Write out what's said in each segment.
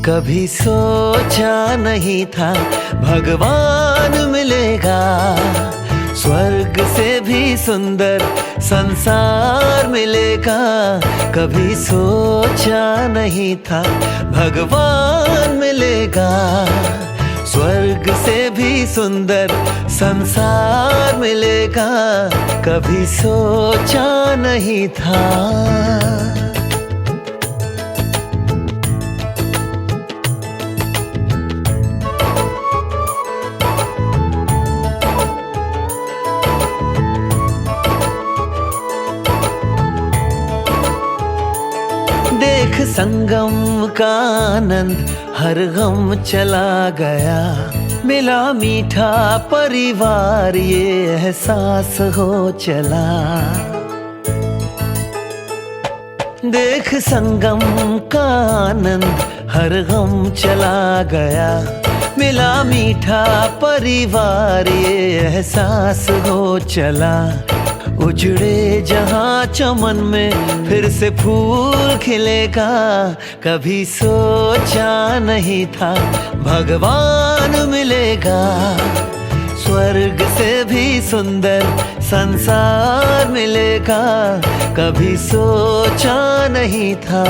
कभी सोचा नहीं था भगवान मिलेगा, स्वर्ग से भी सुंदर संसार मिलेगा। कभी सोचा नहीं था भगवान मिलेगा, स्वर्ग से भी सुंदर संसार मिलेगा। कभी सोचा नहीं था। देख संगम का आनंद हर गम चला गया, मिला मीठा परिवार ये एहसास हो चला। देख संगम का आनंद हर गम चला गया, मिला मीठा परिवार ये एहसास हो चला। उजड़े जहां चमन में फिर से फूल खिलेगा, कभी सोचा नहीं था भगवान मिलेगा, स्वर्ग से भी सुंदर संसार मिलेगा। कभी सोचा नहीं था।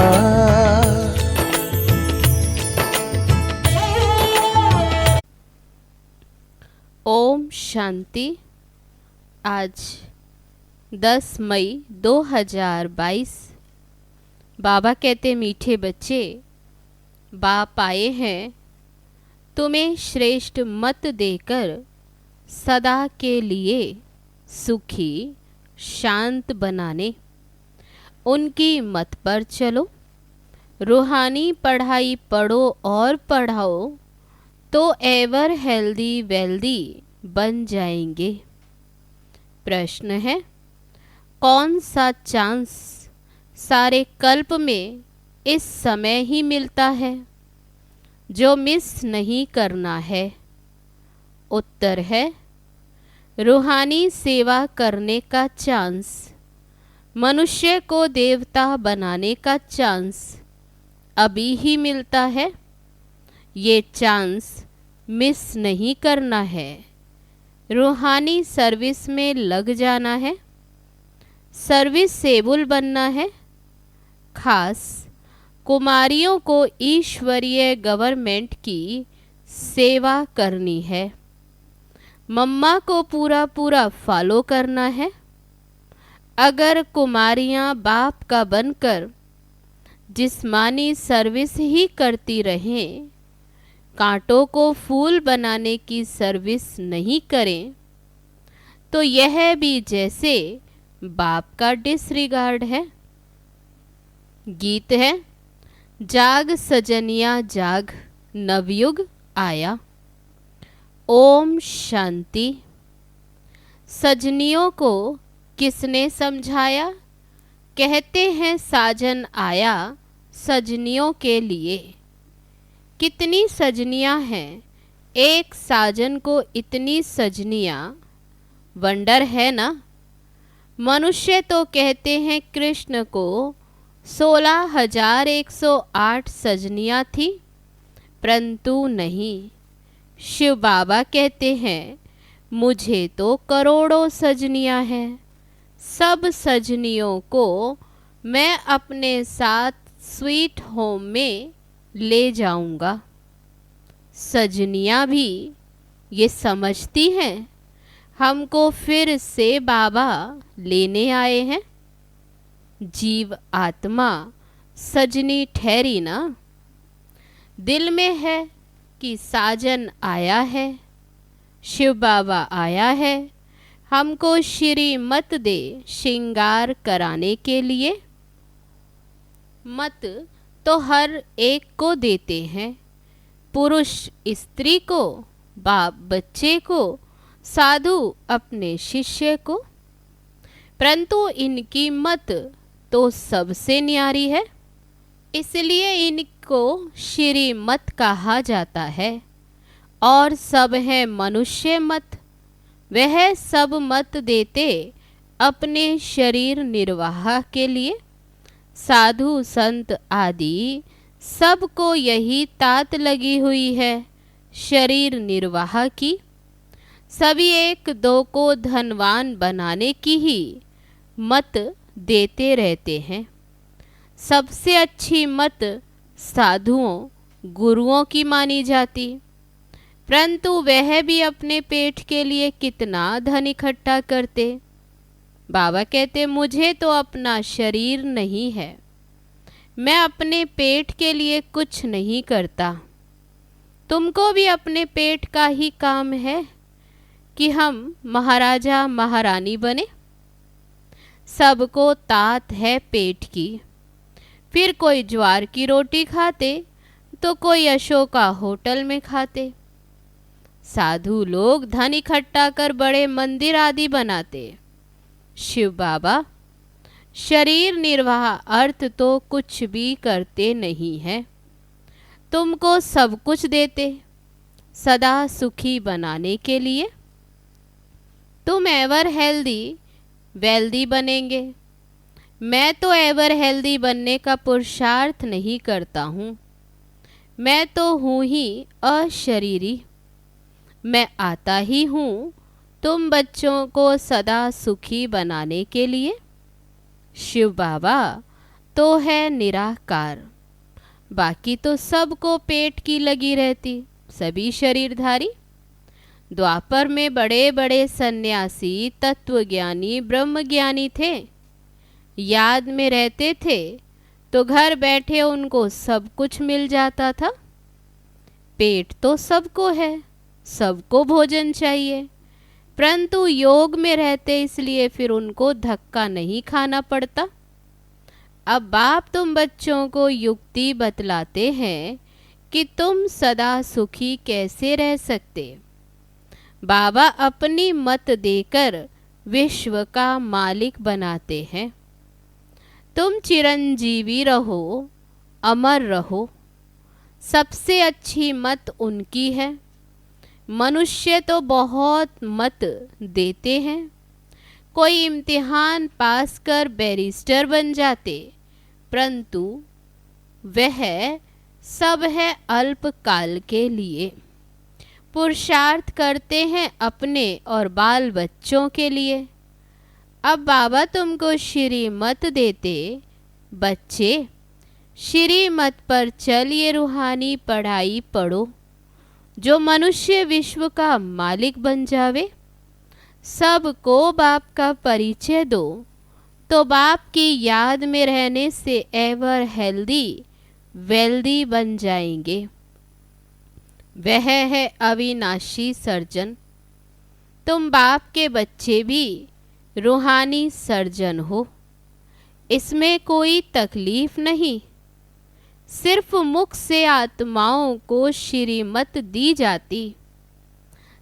ओम शांति। आज 10 मई 2022। बाबा कहते मीठे बच्चे, बाप आए हैं तुम्हें श्रेष्ठ मत देकर सदा के लिए सुखी शांत बनाने। उनकी मत पर चलो, रूहानी पढ़ाई पढ़ो और पढ़ाओ तो एवर हेल्दी वेल्दी बन जाएंगे। प्रश्न है, कौन सा चांस सारे कल्प में इस समय ही मिलता है जो मिस नहीं करना है? उत्तर है, रूहानी सेवा करने का चांस, मनुष्य को देवता बनाने का चांस अभी ही मिलता है। ये चांस मिस नहीं करना है। रूहानी सर्विस में लग जाना है, सर्विसेबल बनना है। खास कुमारियों को ईश्वरीय गवर्नमेंट की सेवा करनी है। मम्मा को पूरा पूरा फॉलो करना है। अगर कुमारियां बाप का बनकर जिस्मानी सर्विस ही करती रहें, कांटों को फूल बनाने की सर्विस नहीं करें, तो यह भी जैसे बाप का डिसरिगार्ड है। गीत है, जाग सजनिया जाग नवयुग आया। ओम शांति। सजनियों को किसने समझाया? कहते हैं साजन आया सजनियों के लिए। कितनी सजनियां हैं, एक साजन को इतनी सजनियां, वंडर है ना। मनुष्य तो कहते हैं कृष्ण को 16,108 सजनियां थी, परंतु नहीं, शिव बाबा कहते हैं मुझे तो करोड़ों सजनियां हैं। सब सजनियों को मैं अपने साथ स्वीट होम में ले जाऊंगा। सजनियां भी ये समझती हैं हमको फिर से बाबा लेने आए हैं। जीव आत्मा सजनी ठहरी ना, दिल में है कि साजन आया है, शिव बाबा आया है हमको श्री मत दे श्रृंगार कराने के लिए। मत तो हर एक को देते हैं, पुरुष स्त्री को, बाप बच्चे को, साधु अपने शिष्य को, परंतु इनकी मत तो सबसे न्यारी है, इसलिए इनको श्री मत कहा जाता है। और सब है मनुष्य मत, वह सब मत देते अपने शरीर निर्वाह के लिए। साधु संत आदि सबको यही तात लगी हुई है शरीर निर्वाह की। सभी एक दो को धनवान बनाने की ही मत देते रहते हैं। सबसे अच्छी मत साधुओं गुरुओं की मानी जाती, परंतु वह भी अपने पेट के लिए कितना धन इकट्ठा करते। बाबा कहते मुझे तो अपना शरीर नहीं है, मैं अपने पेट के लिए कुछ नहीं करता। तुमको भी अपने पेट का ही काम है कि हम महाराजा महारानी बने। सबको तात है पेट की, फिर कोई ज्वार की रोटी खाते तो कोई अशोका होटल में खाते। साधु लोग धन इकट्ठा कर बड़े मंदिर आदि बनाते। शिव बाबा शरीर निर्वाह अर्थ तो कुछ भी करते नहीं है, तुमको सब कुछ देते सदा सुखी बनाने के लिए। तुम एवर हेल्दी वेल्दी बनेंगे। मैं तो एवर हेल्दी बनने का पुरुषार्थ नहीं करता हूँ, मैं तो हूँ ही अशरीरी। मैं आता ही हूँ तुम बच्चों को सदा सुखी बनाने के लिए। शिव बाबा तो है निराकार, बाकी तो सबको पेट की लगी रहती, सभी शरीरधारी। द्वापर में बड़े बड़े सन्यासी तत्वज्ञानी ब्रह्मज्ञानी थे, याद में रहते थे तो घर बैठे उनको सब कुछ मिल जाता था। पेट तो सबको है, सबको भोजन चाहिए, परंतु योग में रहते इसलिए फिर उनको धक्का नहीं खाना पड़ता। अब बाप तुम बच्चों को युक्ति बतलाते हैं कि तुम सदा सुखी कैसे रह सकते। बाबा अपनी मत देकर विश्व का मालिक बनाते हैं। तुम चिरंजीवी रहो, अमर रहो, सबसे अच्छी मत उनकी है। मनुष्य तो बहुत मत देते हैं, कोई इम्तिहान पास कर बैरिस्टर बन जाते, परंतु वह सब है अल्पकाल के लिए। पुरुषार्थ करते हैं अपने और बाल बच्चों के लिए। अब बाबा तुमको श्रीमत देते, बच्चे श्रीमत पर चलिए रूहानी पढ़ाई पढ़ो, जो मनुष्य विश्व का मालिक बन जावे। सबको बाप का परिचय दो, तो बाप की याद में रहने से एवर हेल्दी वेल्दी बन जाएंगे। वह है अविनाशी सर्जन। तुम बाप के बच्चे भी रूहानी सर्जन हो, इसमें कोई तकलीफ नहीं। सिर्फ मुख से आत्माओं को श्रीमत दी जाती।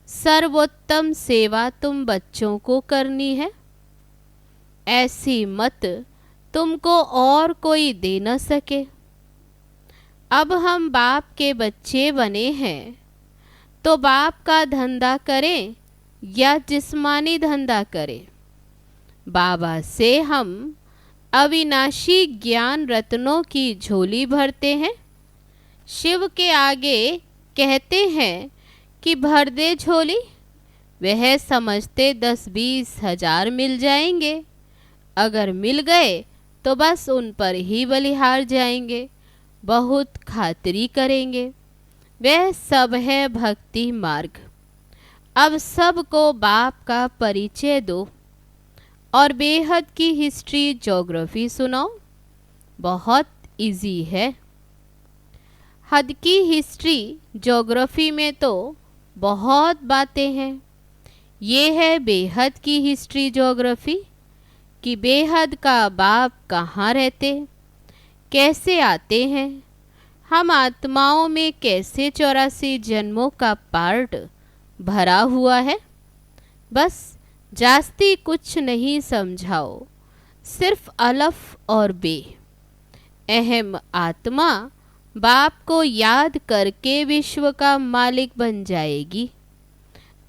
सर्वोत्तम सेवा तुम बच्चों को करनी है, ऐसी मत तुमको और कोई दे न सके। अब हम बाप के बच्चे बने हैं तो बाप का धंधा करें या जिस्मानी धंधा करें। बाबा से हम अविनाशी ज्ञान रत्नों की झोली भरते हैं। शिव के आगे कहते हैं कि भर दे झोली, वह समझते 10-20 हजार मिल जाएंगे। अगर मिल गए तो बस उन पर ही बलिहार जाएंगे, बहुत खातिरी करेंगे। वह सब है भक्ति मार्ग। अब सबको बाप का परिचय दो और बेहद की हिस्ट्री ज्योग्राफी सुनाओ। बहुत इजी है। हद की हिस्ट्री ज्योग्राफी में तो बहुत बातें हैं। ये है बेहद की हिस्ट्री ज्योग्राफी कि बेहद का बाप कहाँ रहते, कैसे आते हैं, हम आत्माओं में कैसे 84 जन्मों का पार्ट भरा हुआ है। बस जास्ती कुछ नहीं समझाओ, सिर्फ अलफ और बे। अहम आत्मा बाप को याद करके विश्व का मालिक बन जाएगी।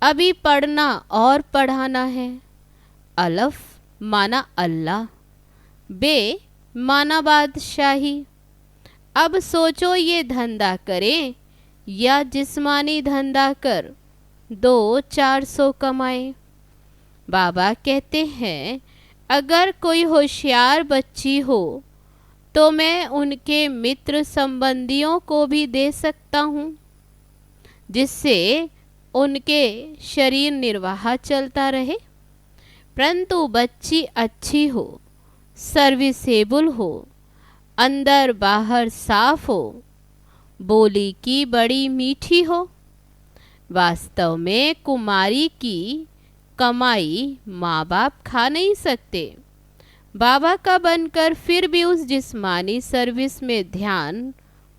अभी पढ़ना और पढ़ाना है। अलफ माना अल्लाह, बे माना बादशाही। अब सोचो ये धंधा करें या जिस्मानी धंधा कर 200-400 कमाए। बाबा कहते हैं अगर कोई होशियार बच्ची हो तो मैं उनके मित्र संबंधियों को भी दे सकता हूँ, जिससे उनके शरीर निर्वाह चलता रहे। परंतु बच्ची अच्छी हो, सर्विसेबल हो, अंदर बाहर साफ हो, बोली की बड़ी मीठी हो। वास्तव में कुमारी की कमाई माँ बाप खा नहीं सकते। बाबा का बनकर फिर भी उस जिस्मानी सर्विस में ध्यान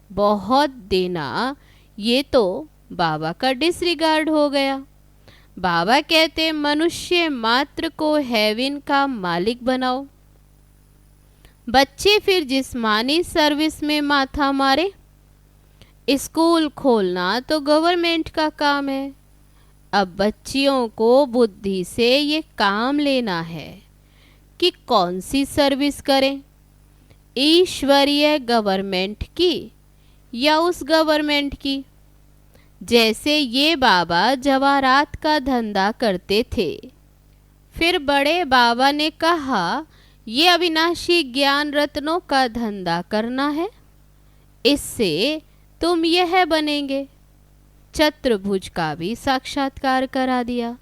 बहुत देना, ये तो बाबा का डिसरिगार्ड हो गया। बाबा कहते मनुष्य मात्र को हेवन का मालिक बनाओ। बच्चे फिर जिस्मानी सर्विस में माथा मारे। स्कूल खोलना तो गवर्नमेंट का काम है। अब बच्चियों को बुद्धि से ये काम लेना है कि कौन सी सर्विस करें, ईश्वरीय गवर्नमेंट की या उस गवर्नमेंट की। जैसे ये बाबा जवाहरात का धंधा करते थे। फिर बड़े बाबा ने कहा ये अविनाशी ज्ञान रत्नों का धंधा करना है, इससे तुम यह बनेंगे। चतुर्भुज का भी साक्षात्कार करा दिया।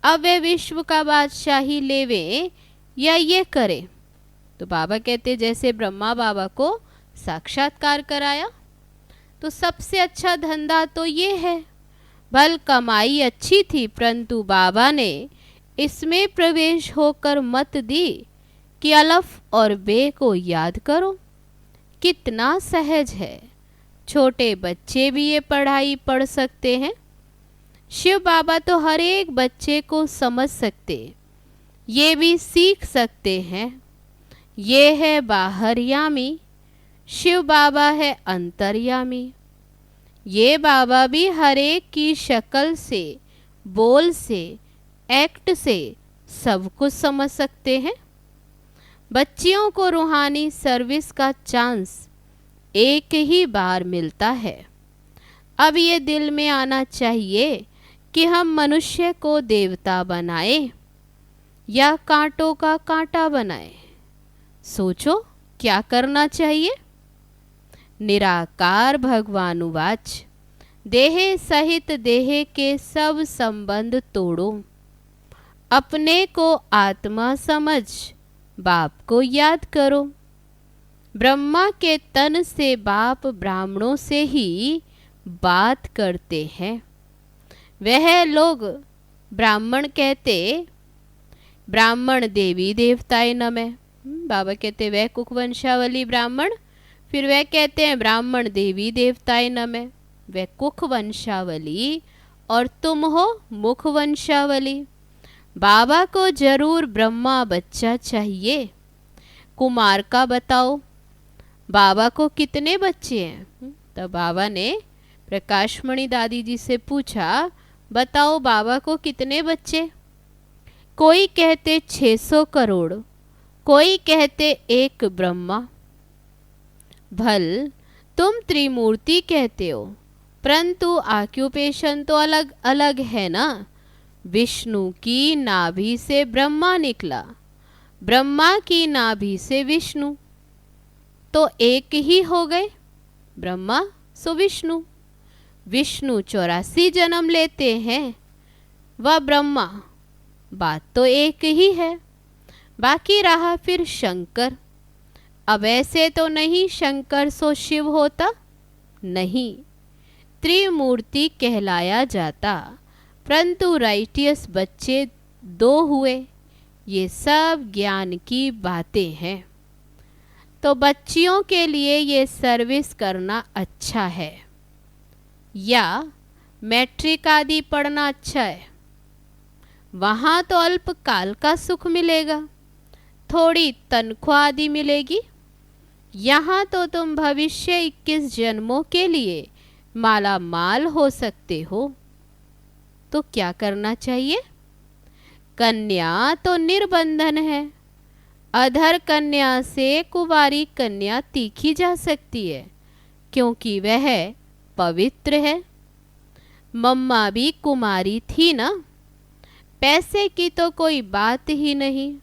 अब वे विश्व का बादशाही लेवे या ये करे। तो बाबा कहते जैसे ब्रह्मा बाबा को साक्षात्कार कराया तो सबसे अच्छा धंधा तो ये है। भल कमाई अच्छी थी, परंतु बाबा ने इसमें प्रवेश होकर मत दी कि अलफ और बे को याद करो। कितना सहज है, छोटे बच्चे भी ये पढ़ाई पढ़ सकते हैं। शिव बाबा तो हर एक बच्चे को समझ सकते, ये भी सीख सकते हैं। ये है बाहरयामी, शिव बाबा है अंतर्यामी। ये बाबा भी हर एक की शक्ल से, बोल से, एक्ट से सब कुछ समझ सकते हैं। बच्चियों को रूहानी सर्विस का चांस एक ही बार मिलता है। अब ये दिल में आना चाहिए कि हम मनुष्य को देवता बनाएं या कांटों का कांटा बनाएं। सोचो क्या करना चाहिए। निराकार भगवानुवाच देह सहित देह के सब संबंध तोड़ो, अपने को आत्मा समझ बाप को याद करो। ब्रह्मा के तन से बाप ब्राह्मणों से ही बात करते हैं। वह लोग ब्राह्मण कहते ब्राह्मण देवी देवताए नमः। बाबा कहते वह कुखवंशावली ब्राह्मण, फिर वह कहते हैं ब्राह्मण देवी देवताए नमः। वह कुखवंशावली और तुम हो मुखवंशावली। बाबा को जरूर ब्रह्मा बच्चा चाहिए। कुमार का बताओ, बाबा को कितने बच्चे हैं? तब बाबा ने प्रकाशमणि दादी जी से पूछा, बताओ बाबा को कितने बच्चे? कोई कहते 600 करोड़, कोई कहते एक ब्रह्मा। भल तुम त्रिमूर्ति कहते हो, परंतु ऑक्यूपेशन तो अलग अलग है ना। विष्णु की नाभि से ब्रह्मा निकला, ब्रह्मा की नाभि से विष्णु, तो एक ही हो गए। ब्रह्मा सो विष्णु। विष्णु 84 जन्म लेते हैं, वह ब्रह्मा, बात तो एक ही है। बाकी रहा फिर शंकर। अब ऐसे तो नहीं शंकर सो शिव होता, नहीं, त्रिमूर्ति कहलाया जाता, परंतु राइटियस बच्चे 2 हुए। ये सब ज्ञान की बातें हैं। तो बच्चियों के लिए ये सर्विस करना अच्छा है या मैट्रिक आदि पढ़ना अच्छा है? वहाँ तो अल्पकाल का सुख मिलेगा, थोड़ी तनख्वाह आदि मिलेगी। यहाँ तो तुम भविष्य 21 जन्मों के लिए माला माल हो सकते हो। तो क्या करना चाहिए? कन्या तो निर्बंधन है, अधर कन्या से कुंवारी कन्या तीखी जा सकती है, क्योंकि वह पवित्र है। मम्मा भी कुमारी थी ना। पैसे की तो कोई बात ही नहीं।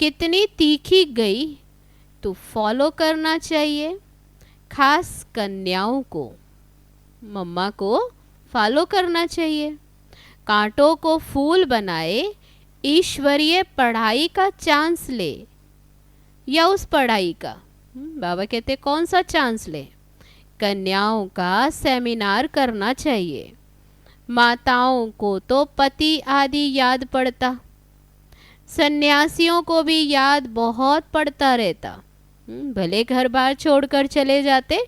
कितनी तीखी गई तो फॉलो करना चाहिए, खास कन्याओं को। मम्मा को फॉलो करना चाहिए। कांटों को फूल बनाए, ईश्वरीय पढ़ाई का चांस ले, या उस पढ़ाई का। बाबा कहते कौन सा चांस ले? कन्याओं का सेमिनार करना चाहिए। माताओं को तो पति आदि याद पड़ता, सन्यासियों को भी याद बहुत पड़ता रहता। भले घर बार छोड़कर चले जाते,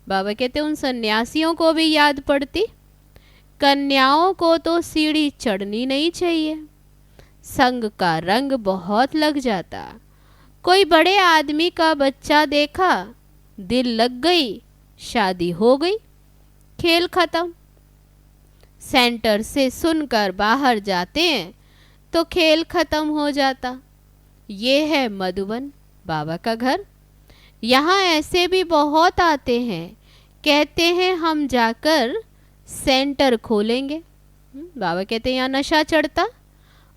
बाबा कहते उन सन्यासियों को भी याद पड़ती। कन्याओं को तो सीढ़ी चढ़नी नहीं चाहिए, संग का रंग बहुत लग जाता। कोई बड़े आदमी का बच्चा देखा, दिल लग गई, शादी हो गई, खेल खत्म। सेंटर से सुनकर बाहर जाते हैं तो खेल खत्म हो जाता। ये है मधुबन, बाबा का घर। यहाँ ऐसे भी बहुत आते हैं, कहते हैं हम जाकर सेंटर खोलेंगे। बाबा कहते हैं यहाँ नशा चढ़ता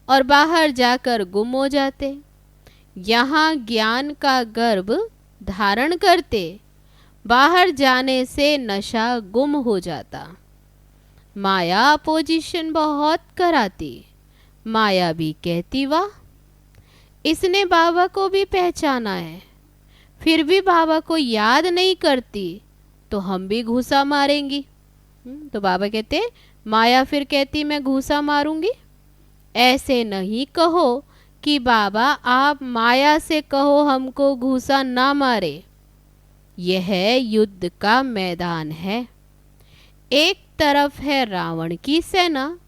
और बाहर जाकर गुम हो जाते। यहाँ ज्ञान का गर्भ धारण करते, बाहर जाने से नशा गुम हो जाता। माया अपोजिशन बहुत कराती। माया भी कहती वाह, इसने बाबा को भी पहचाना है, फिर भी बाबा को याद नहीं करती, तो हम भी घूसा मारेंगी। तो बाबा कहते माया फिर कहती मैं घूसा मारूंगी। ऐसे नहीं कहो कि बाबा आप माया से कहो हमको घूसा ना मारे। यह युद्ध का मैदान है। एक तरफ है रावण की सेना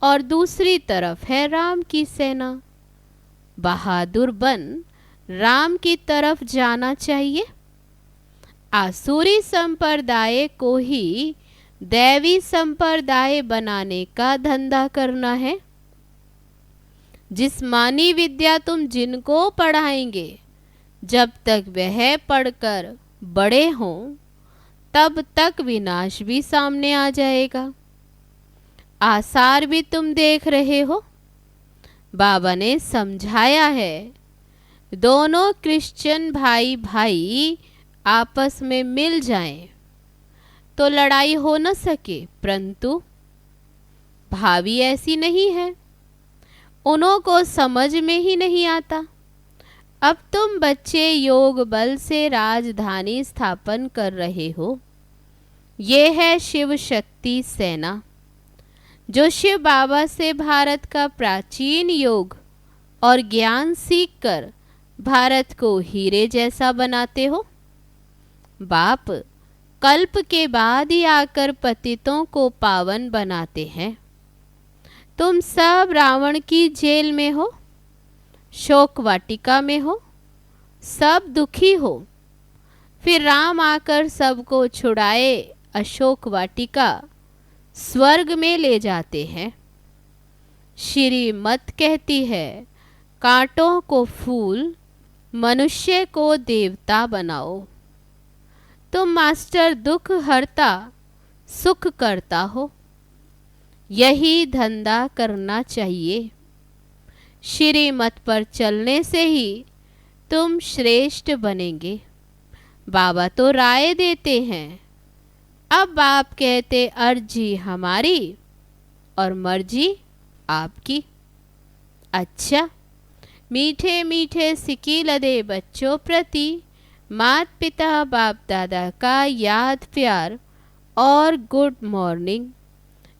और दूसरी तरफ है राम की सेना। बहादुर बन राम की तरफ जाना चाहिए। आसुरी संप्रदाय को ही दैवी संप्रदाय बनाने का धंधा करना है। जिस्मानी विद्या तुम जिनको पढ़ाएंगे, जब तक वह पढ़कर बड़े हों तब तक विनाश भी सामने आ जाएगा। आसार भी तुम देख रहे हो। बाबा ने समझाया है, दोनों क्रिश्चियन भाई भाई आपस में मिल जाएं तो लड़ाई हो न सके, परंतु भावी ऐसी नहीं है, उन्हों को समझ में ही नहीं आता। अब तुम बच्चे योग बल से राजधानी स्थापन कर रहे हो। ये है शिव शक्ति सेना, जो शिव बाबा से भारत का प्राचीन योग और ज्ञान सीखकर भारत को हीरे जैसा बनाते हो। बाप कल्प के बाद ही आकर पतितों को पावन बनाते हैं। तुम सब रावण की जेल में हो, शोक वाटिका में हो, सब दुखी हो। फिर राम आकर सबको छुड़ाए अशोक वाटिका स्वर्ग में ले जाते हैं। श्रीमत कहती है, कांटों को फूल, मनुष्य को देवता बनाओ। तुम मास्टर दुख हरता, सुख करता हो। यही धंधा करना चाहिए। श्रीमत पर चलने से ही तुम श्रेष्ठ बनेंगे। बाबा तो राय देते हैं, अब आप कहते अर्जी हमारी और मर्जी आपकी। अच्छा, मीठे मीठे सिकी लदे बच्चों प्रति मात पिता बाप दादा का याद प्यार और गुड मॉर्निंग।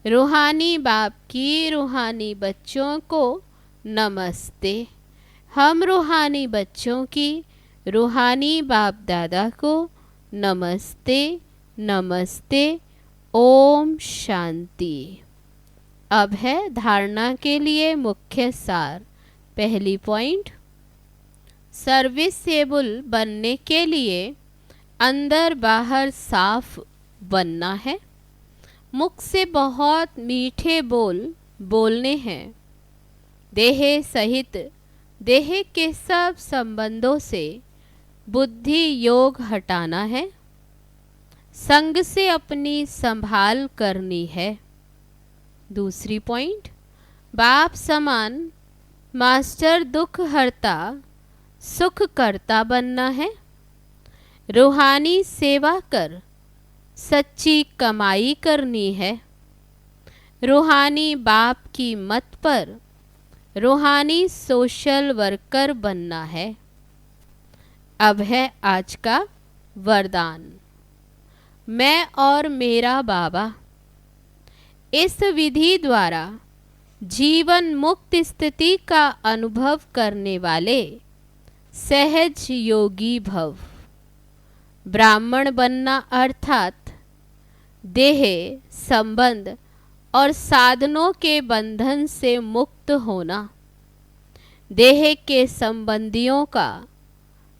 रूहानी बाप की रूहानी बच्चों को नमस्ते। हम रूहानी बच्चों की रूहानी बाप दादा को नमस्ते नमस्ते। ओम शांति। अब है धारणा के लिए मुख्य सार। पहली पॉइंट, सर्विसेबल बनने के लिए अंदर बाहर साफ बनना है। मुख से बहुत मीठे बोल बोलने हैं। देह सहित देह के सब संबंधों से बुद्धि योग हटाना है, संग से अपनी संभाल करनी है। दूसरी पॉइंट, बाप समान मास्टर दुख हरता सुख करता बनना है। रूहानी सेवा कर सच्ची कमाई करनी है। रूहानी बाप की मत पर रूहानी सोशल वर्कर बनना है। अब है आज का वरदान, मैं और मेरा बाबा। इस विधि द्वारा जीवन मुक्त स्थिति का अनुभव करने वाले सहज योगी भव। ब्राह्मण बनना अर्थात देह संबंध और साधनों के बंधन से मुक्त होना। देह के संबंधियों का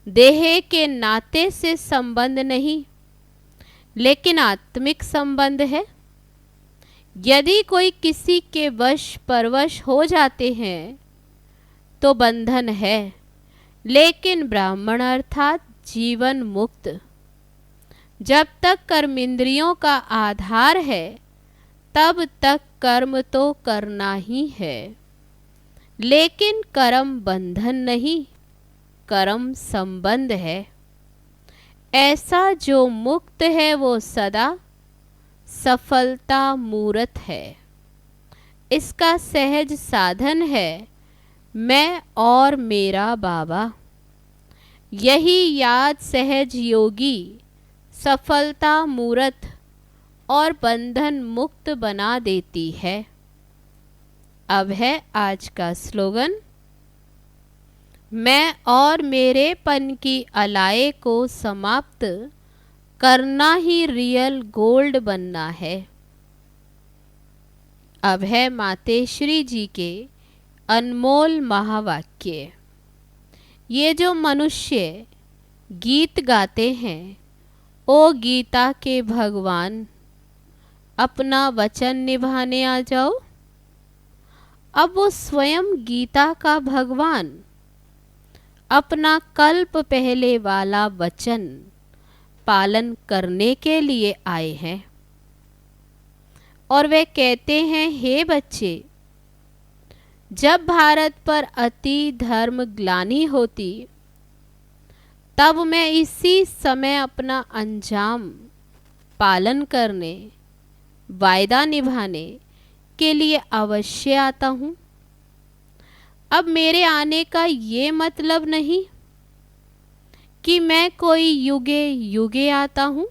देह के नाते से संबंध नहीं, लेकिन आत्मिक संबंध है। यदि कोई किसी के वश परवश हो जाते हैं तो बंधन है, लेकिन ब्राह्मण अर्थात जीवन मुक्त। जब तक कर्मेंद्रियों का आधार है तब तक कर्म तो करना ही है, लेकिन कर्म बंधन नहीं, कर्म संबंध है। ऐसा जो मुक्त है वो सदा सफलता मूर्त है। इसका सहज साधन है मैं और मेरा बाबा। यही याद सहज योगी सफलता मूर्त और बंधन मुक्त बना देती है। अब है आज का स्लोगन, मैं और मेरेपन की अलाए को समाप्त करना ही रियल गोल्ड बनना है। अब है मातेश्री जी के अनमोल महावाक्य। ये जो मनुष्य गीत गाते हैं, ओ गीता के भगवान, अपना वचन निभाने आ जाओ। अब वो स्वयं गीता का भगवान अपना कल्प पहले वाला वचन पालन करने के लिए आए हैं। और वे कहते हैं, हे बच्चे, जब भारत पर अति धर्म ग्लानि होती तब मैं इसी समय अपना अंजाम पालन करने, वायदा निभाने के लिए अवश्य आता हूँ। अब मेरे आने का ये मतलब नहीं कि मैं कोई युगे युगे आता हूँ।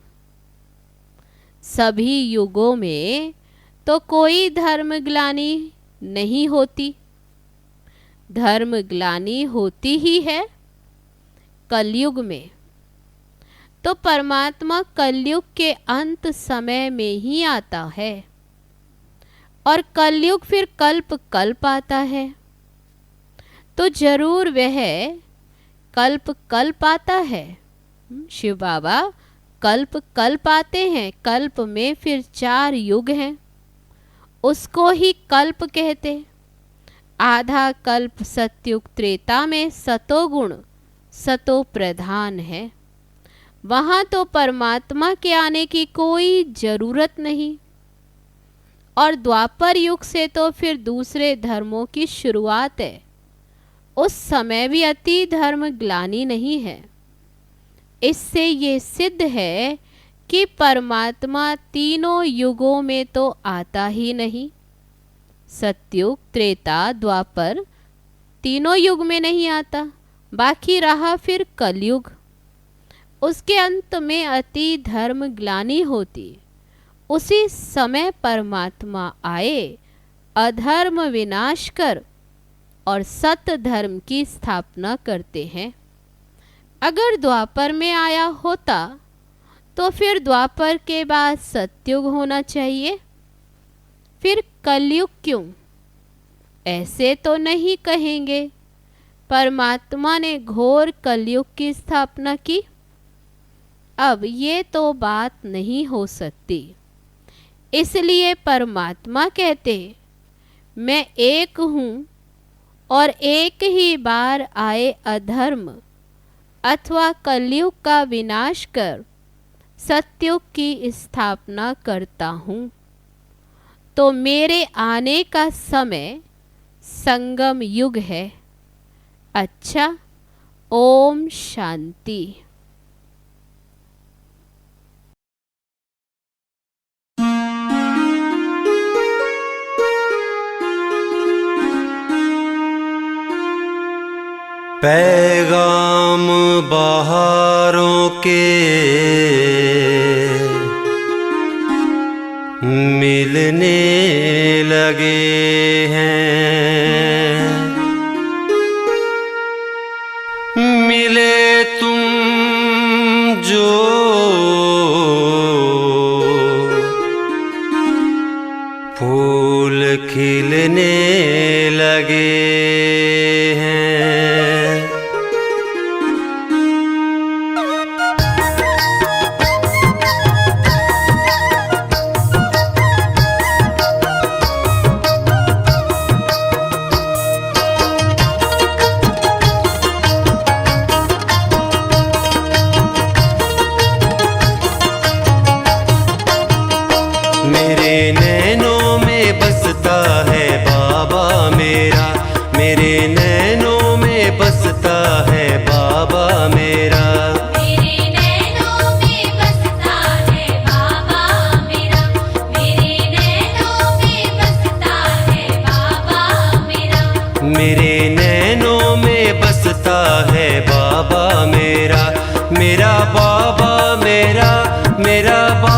सभी युगों में तो कोई धर्म ग्लानि नहीं होती। धर्म ग्लानि होती ही है कलयुग में। तो परमात्मा कलयुग के अंत समय में ही आता है और कलयुग फिर कल्प कल्प आता है। तो जरूर वह कल्प कल्प आता है। शिव बाबा कल्प कल्प आते हैं। कल्प में फिर 4 युग हैं, उसको ही कल्प कहते। आधा कल्प सतयुग त्रेता में सतोगुण सतो प्रधान है। वहाँ तो परमात्मा के आने की कोई जरूरत नहीं। और द्वापर युग से तो फिर दूसरे धर्मों की शुरुआत है। उस समय भी अति धर्म ग्लानि नहीं है। इससे ये सिद्ध है कि परमात्मा तीनों युगों में तो आता ही नहीं। सतयुग त्रेता द्वापर तीनों युग में नहीं आता। बाकी रहा फिर कलयुग। उसके अंत में अति धर्म ग्लानि होती। उसी समय परमात्मा आए, अधर्म विनाश कर और सत धर्म की स्थापना करते हैं। अगर द्वापर में आया होता तो फिर द्वापर के बाद सतयुग होना चाहिए। फिर कलयुग क्यों? ऐसे तो नहीं कहेंगे। परमात्मा ने घोर कलयुग की स्थापना की। अब ये तो बात नहीं हो सकती। इसलिए परमात्मा कहते, मैं एक हूँ और एक ही बार आए अधर्म अथवा कलयुग का विनाश कर सत्युग की स्थापना करता हूँ। तो मेरे आने का समय संगम युग है। अच्छा, ओम शांति। पैगाम बहारों के मिलने लगे हैं, मिले तुम जो फूल खिलने लगे हैं। मेरे नैनों में बसता है बाबा मेरा, मेरे नैनों में बसता है बाबा मेरा, मेरे नैनों में बसता है बाबा मेरा, मेरे नैनों में बसता है बाबा मेरा, मेरे नैनों में बसता है बाबा मेरा, मेरा बाबा मेरा, मेरा बाबा